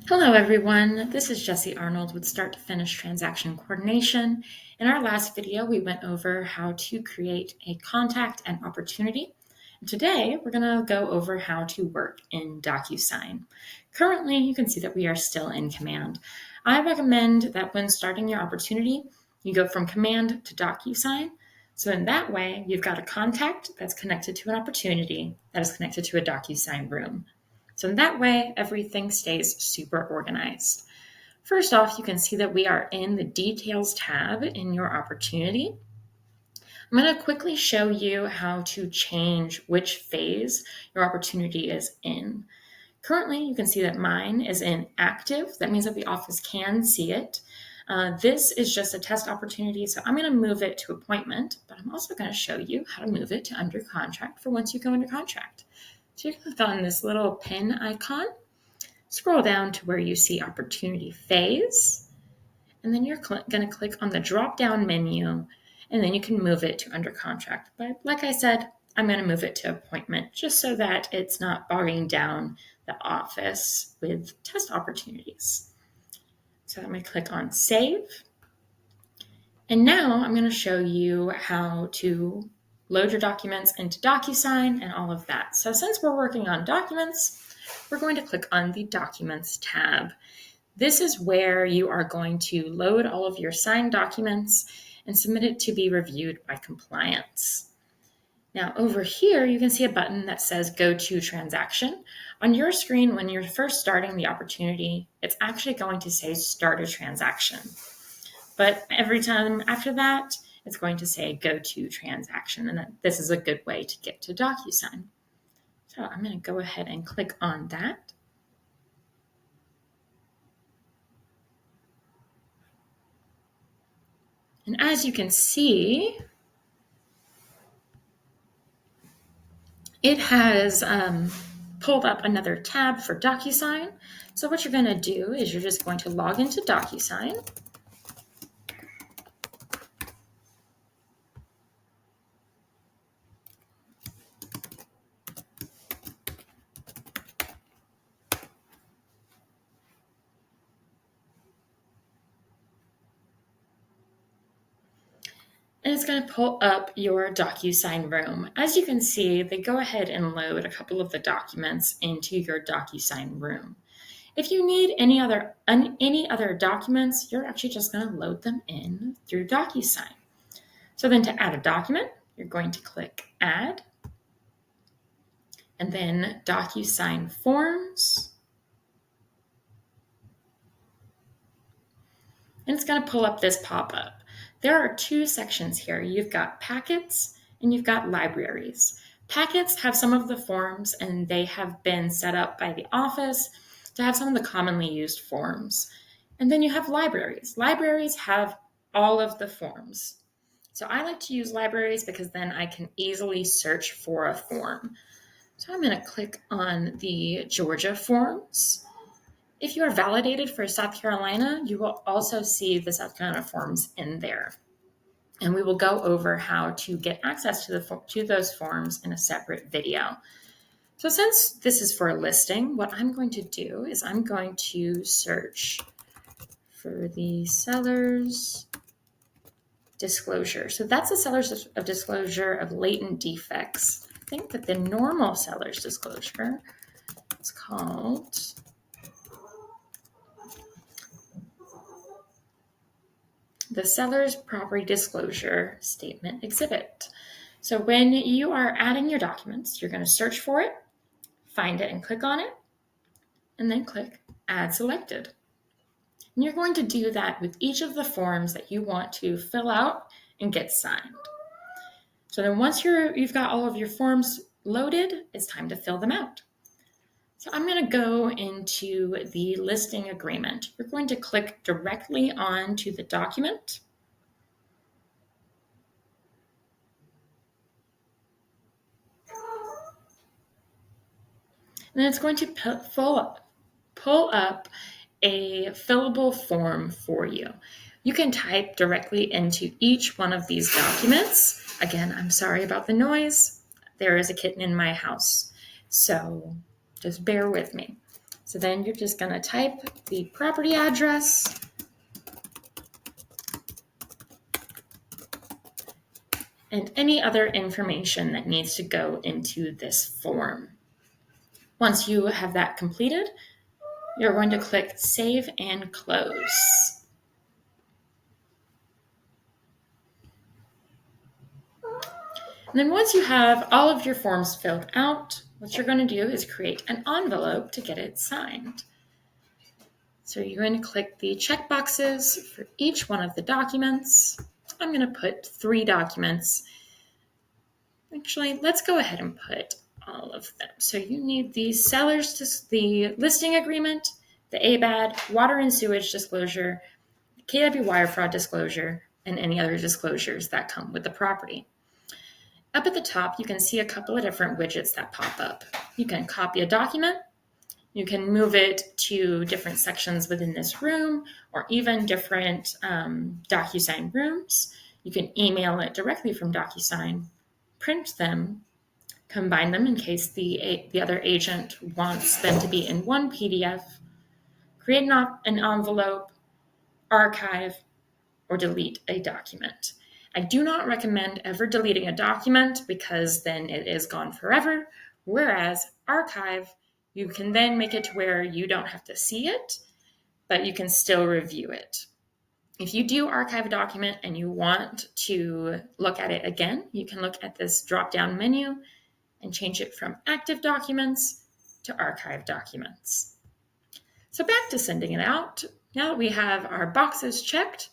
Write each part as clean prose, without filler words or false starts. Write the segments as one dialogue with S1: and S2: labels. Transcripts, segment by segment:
S1: Hello everyone, this is Jessie Arnold with Start to Finish Transaction Coordination. In our last video, we went over how to create a contact and opportunity. And today, we're going to go over how to work in DocuSign. Currently, you can see that we are still in Command. I recommend that when starting your opportunity, you go from Command to DocuSign. So in that way, you've got a contact that's connected to an opportunity that is connected to a DocuSign room. So in that way, everything stays super organized. First off, you can see that we are in the Details tab in your opportunity. I'm going to quickly show you how to change which phase your opportunity is in. Currently, you can see that mine is in Active. That means that the office can see it. This is just a test opportunity, so I'm going to move it to Appointment, but I'm also going to show you how to move it to Under Contract for once you go under contract. So you click on this little pin icon, scroll down to where you see Opportunity Phase, and then you're going to click on the drop-down menu, and then you can move it to Under Contract. But like I said, I'm going to move it to Appointment just so that it's not bogging down the office with test opportunities. So I'm going to click on Save. And now I'm going to show you how to load your documents into DocuSign and all of that. So since we're working on documents, we're going to click on the Documents tab. This is where you are going to load all of your signed documents and submit it to be reviewed by compliance. Now over here, you can see a button that says Go to Transaction. On your screen, when you're first starting the opportunity, it's actually going to say Start a Transaction. But every time after that, it's going to say Go to Transaction, and this is a good way to get to DocuSign. So I'm going to go ahead and click on that. And as you can see, it has pulled up another tab for DocuSign. So what you're going to do is you're just going to log into DocuSign. And it's going to pull up your DocuSign room. As you can see, they go ahead and load a couple of the documents into your DocuSign room. If you need any other documents, you're actually just going to load them in through DocuSign. So then to add a document, you're going to click Add, and then DocuSign Forms. And it's going to pull up this pop-up. There are two sections here. You've got Packets and you've got Libraries. Packets have some of the forms, and they have been set up by the office to have some of the commonly used forms. And then you have Libraries. Libraries have all of the forms. So I like to use Libraries because then I can easily search for a form. So I'm going to click on the Georgia forms. If you are validated for South Carolina, you will also see the South Carolina forms in there. And we will go over how to get access to those forms in a separate video. So since this is for a listing, what I'm going to do is I'm going to search for the seller's disclosure. So that's the seller's disclosure of latent defects. I think that the normal seller's disclosure is called the seller's property disclosure statement exhibit. So when you are adding your documents, you're going to search for it, find it and click on it, and then click Add Selected. And you're going to do that with each of the forms that you want to fill out and get signed. So then once you've got all of your forms loaded, it's time to fill them out. So I'm going to go into the listing agreement. You're going to click directly onto the document. And then it's going to pull up a fillable form for you. You can type directly into each one of these documents. Again, I'm sorry about the noise. There is a kitten in my house, so just bear with me. So then you're just going to type the property address and any other information that needs to go into this form. Once you have that completed, you're going to click Save and Close. And then once you have all of your forms filled out, what you're going to do is create an envelope to get it signed. So you're going to click the check boxes for each one of the documents. I'm going to put 3 documents. Actually, let's go ahead and put all of them. So you need the the listing agreement, the ABAD, water and sewage disclosure, KW wire fraud disclosure, and any other disclosures that come with the property. Up at the top, you can see a couple of different widgets that pop up. You can copy a document, you can move it to different sections within this room, or even different DocuSign rooms. You can email it directly from DocuSign, print them, combine them in case the other agent wants them to be in one PDF, create an envelope, archive, or delete a document. I do not recommend ever deleting a document because then it is gone forever, whereas archive, you can then make it to where you don't have to see it, but you can still review it. If you do archive a document and you want to look at it again, you can look at this drop-down menu and change it from active documents to archive documents. So back to sending it out. Now that we have our boxes checked,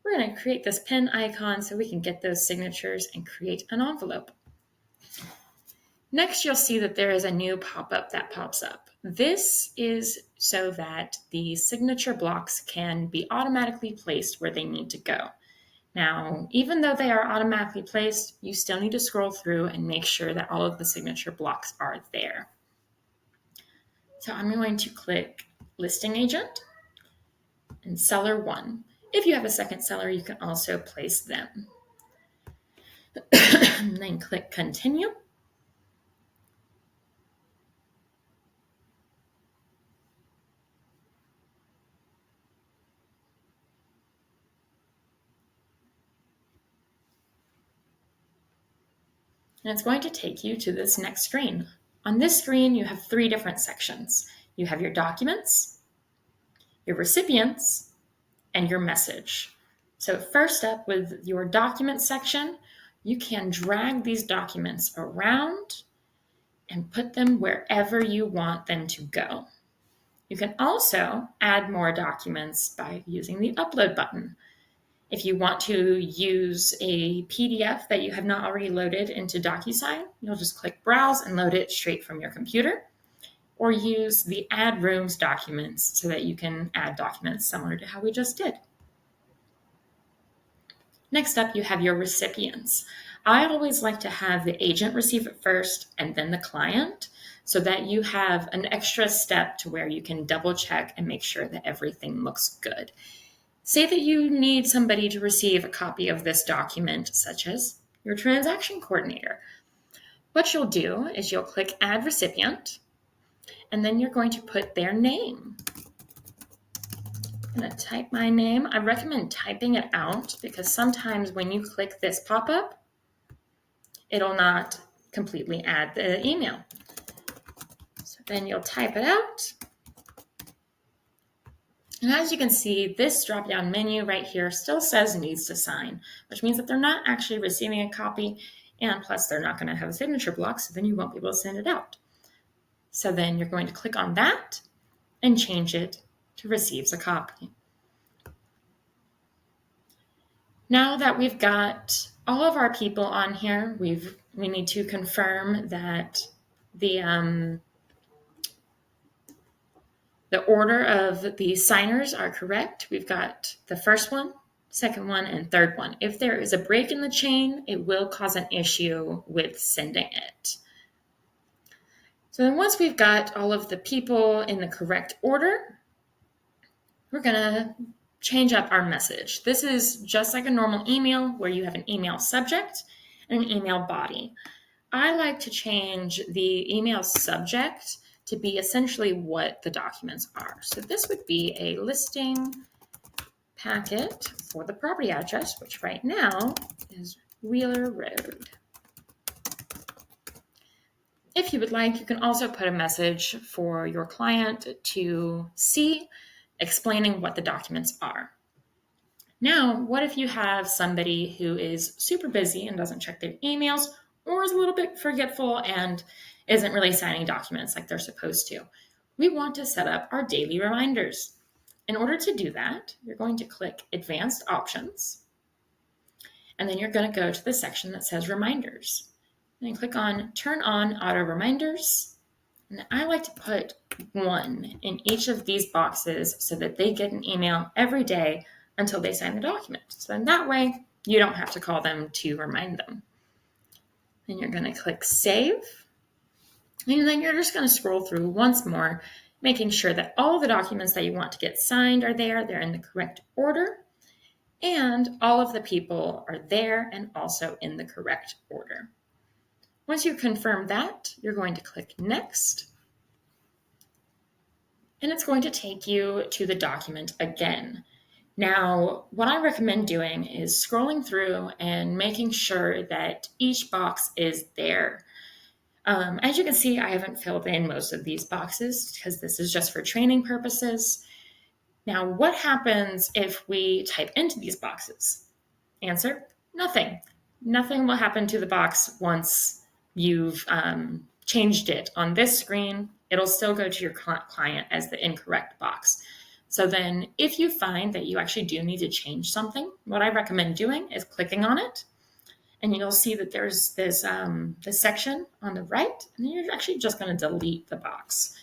S1: we're going to create this pen icon so we can get those signatures and create an envelope. Next, you'll see that there is a new pop-up that pops up. This is so that the signature blocks can be automatically placed where they need to go. Now, even though they are automatically placed, you still need to scroll through and make sure that all of the signature blocks are there. So I'm going to click Listing Agent and Seller 1. If you have a second seller, you can also place them. Then click Continue. And it's going to take you to this next screen. On this screen, you have 3 different sections. You have your documents, your recipients, and your message. So first up, with your document section, you can drag these documents around and put them wherever you want them to go. You can also add more documents by using the upload button. If you want to use a PDF that you have not already loaded into DocuSign, you'll just click Browse and load it straight from your computer, or use the Add Rooms documents so that you can add documents similar to how we just did. Next up, you have your recipients. I always like to have the agent receive it first and then the client, so that you have an extra step to where you can double check and make sure that everything looks good. Say that you need somebody to receive a copy of this document, such as your transaction coordinator. What you'll do is you'll click Add Recipient, and then you're going to put their name. I'm going to type my name. I recommend typing it out because sometimes when you click this pop-up, it'll not completely add the email. So then you'll type it out. And as you can see, this drop-down menu right here still says needs to sign, which means that they're not actually receiving a copy, and plus they're not going to have a signature block, so then you won't be able to send it out. So then you're going to click on that and change it to receives a copy. Now that we've got all of our people on here, we need to confirm that the order of the signers are correct. We've got the first one, second one, and third one. If there is a break in the chain, it will cause an issue with sending it. So then once we've got all of the people in the correct order, we're going to change up our message. This is just like a normal email where you have an email subject and an email body. I like to change the email subject to be essentially what the documents are. So this would be a listing packet for the property address, which right now is Wheeler Road. If you would like, you can also put a message for your client to see, explaining what the documents are. Now, what if you have somebody who is super busy and doesn't check their emails, or is a little bit forgetful and isn't really signing documents like they're supposed to? We want to set up our daily reminders. In order to do that, you're going to click Advanced Options, and then you're going to go to the section that says Reminders. And then click on Turn on Auto Reminders. And I like to put 1 in each of these boxes so that they get an email every day until they sign the document. So then that way, you don't have to call them to remind them. Then you're going to click Save. And then you're just going to scroll through once more, making sure that all the documents that you want to get signed are there. They're in the correct order. And all of the people are there and also in the correct order. Once you confirm that, you're going to click Next. And it's going to take you to the document again. Now, what I recommend doing is scrolling through and making sure that each box is there. As you can see, I haven't filled in most of these boxes because this is just for training purposes. Now, what happens if we type into these boxes? Answer, nothing. Nothing will happen to the box once you've changed it on this screen. It'll still go to your client as the incorrect box. So then if you find that you actually do need to change something, what I recommend doing is clicking on it, and you'll see that there's this section on the right, and then you're actually just going to delete the box.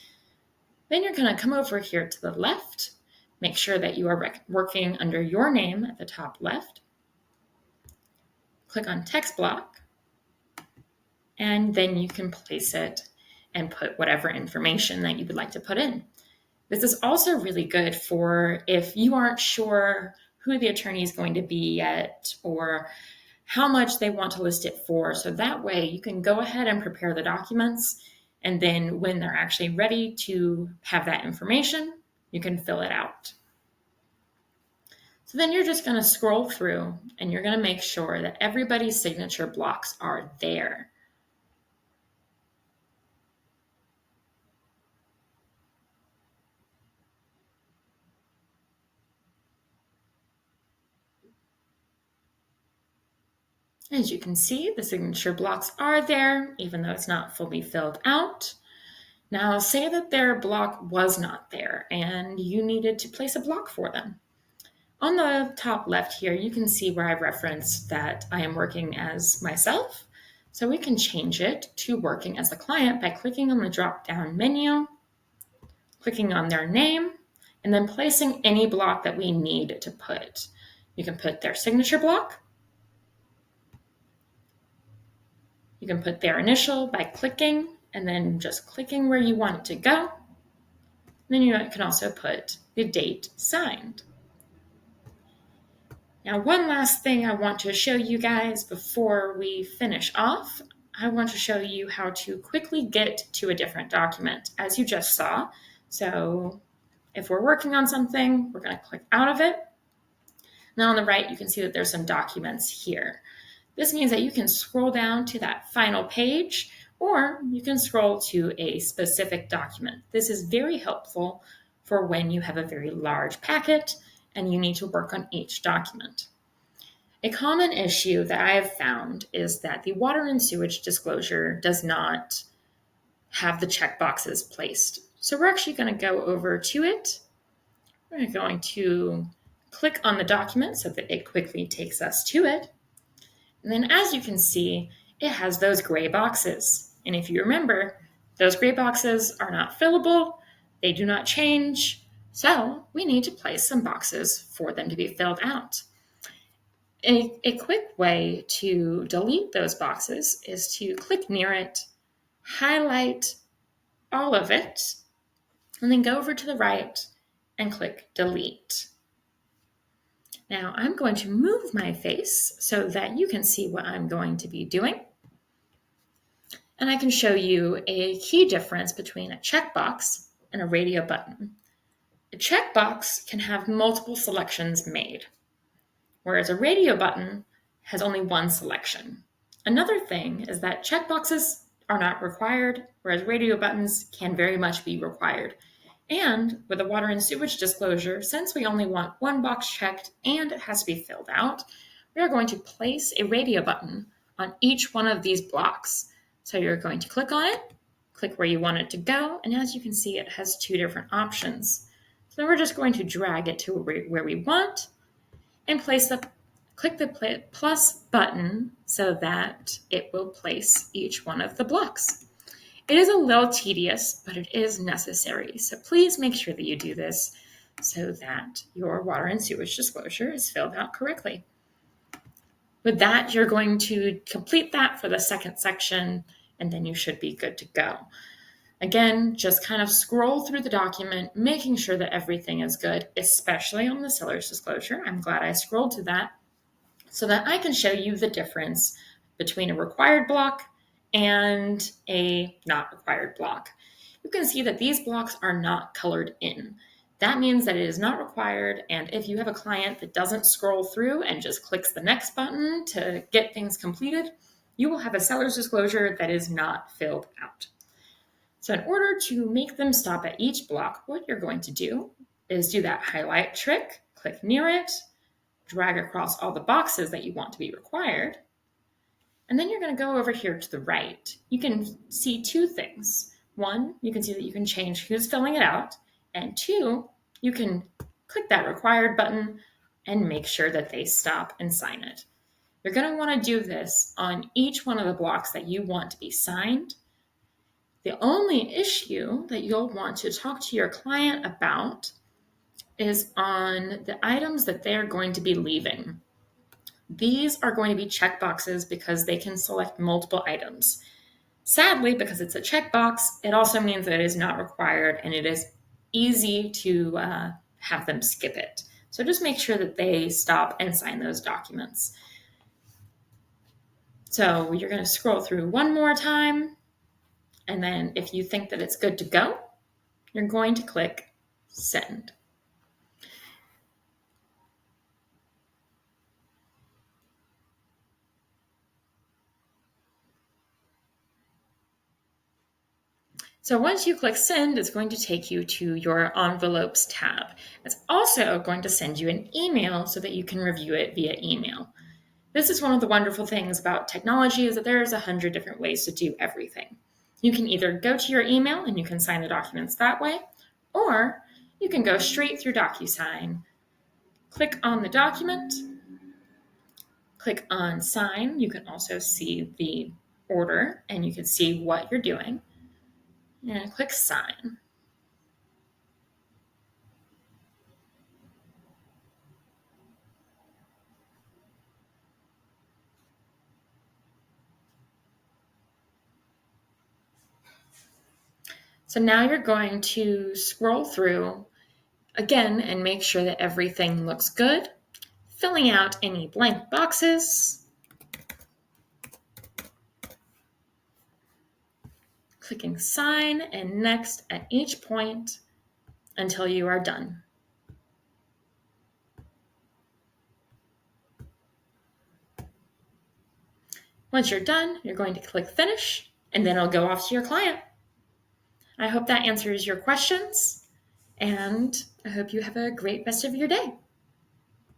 S1: Then you're going to come over here to the left, make sure that you are working under your name at the top left. Click on Text Block, and then you can place it and put whatever information that you would like to put in. This is also really good for if you aren't sure who the attorney is going to be yet or how much they want to list it for. So that way you can go ahead and prepare the documents. And then when they're actually ready to have that information, you can fill it out. So then you're just going to scroll through and you're going to make sure that everybody's signature blocks are there. As you can see, the signature blocks are there, even though it's not fully filled out. Now, say that their block was not there and you needed to place a block for them. On the top left here, you can see where I referenced that I am working as myself. So we can change it to working as the client by clicking on the drop-down menu, clicking on their name, and then placing any block that we need to put. You can put their signature block. You can put their initial by clicking and then just clicking where you want it to go. Then you can also put the date signed. Now, one last thing I want to show you guys before we finish off, I want to show you how to quickly get to a different document, as you just saw. So if we're working on something, we're going to click out of it. Now on the right, you can see that there's some documents here. This means that you can scroll down to that final page, or you can scroll to a specific document. This is very helpful for when you have a very large packet and you need to work on each document. A common issue that I have found is that the water and sewage disclosure does not have the checkboxes placed. So we're actually going to go over to it. We're going to click on the document so that it quickly takes us to it. And then as you can see, it has those gray boxes. And if you remember, those gray boxes are not fillable. They do not change. So we need to place some boxes for them to be filled out. A quick way to delete those boxes is to click near it, highlight all of it, and then go over to the right and click delete. Now I'm going to move my face so that you can see what I'm going to be doing. And I can show you a key difference between a checkbox and a radio button. A checkbox can have multiple selections made, whereas a radio button has only one selection. Another thing is that checkboxes are not required, whereas radio buttons can very much be required. And with a water and sewage disclosure, since we only want one box checked and it has to be filled out, we are going to place a radio button on each one of these blocks. So you're going to click on it, click where you want it to go, and as you can see, it has two different options. So we're just going to drag it to where we want and click the plus button so that it will place each one of the blocks. It is a little tedious, but it is necessary. So please make sure that you do this so that your water and sewage disclosure is filled out correctly. With that, you're going to complete that for the second section, and then you should be good to go. Again, just kind of scroll through the document, making sure that everything is good, especially on the seller's disclosure. I'm glad I scrolled to that so that I can show you the difference between a required block and a not required block. You can see that these blocks are not colored in. That means that it is not required, and if you have a client that doesn't scroll through and just clicks the next button to get things completed, you will have a seller's disclosure that is not filled out. So in order to make them stop at each block, what you're going to do is do that highlight trick, click near it, drag across all the boxes that you want to be required, and then you're going to go over here to the right. You can see two things. One, you can see that you can change who's filling it out, and two, you can click that required button and make sure that they stop and sign it. You're going to want to do this on each one of the blocks that you want to be signed. The only issue that you'll want to talk to your client about is on the items that they're going to be leaving. These are going to be checkboxes because they can select multiple items. Sadly, because it's a checkbox, it also means that it is not required and it is easy to have them skip it. So just make sure that they stop and sign those documents. So you're going to scroll through one more time. And then if you think that it's good to go, you're going to click send. So once you click send, it's going to take you to your envelopes tab. It's also going to send you an email so that you can review it via email. This is one of the wonderful things about technology is that there's 100 different ways to do everything. You can either go to your email and you can sign the documents that way, or you can go straight through DocuSign. Click on the document, click on sign. You can also see the order and you can see what you're doing. And click sign. So now you're going to scroll through again and make sure that everything looks good, filling out any blank boxes, clicking sign and next at each point until you are done. Once you're done, you're going to click finish and then it'll go off to your client. I hope that answers your questions and I hope you have a great rest of your day.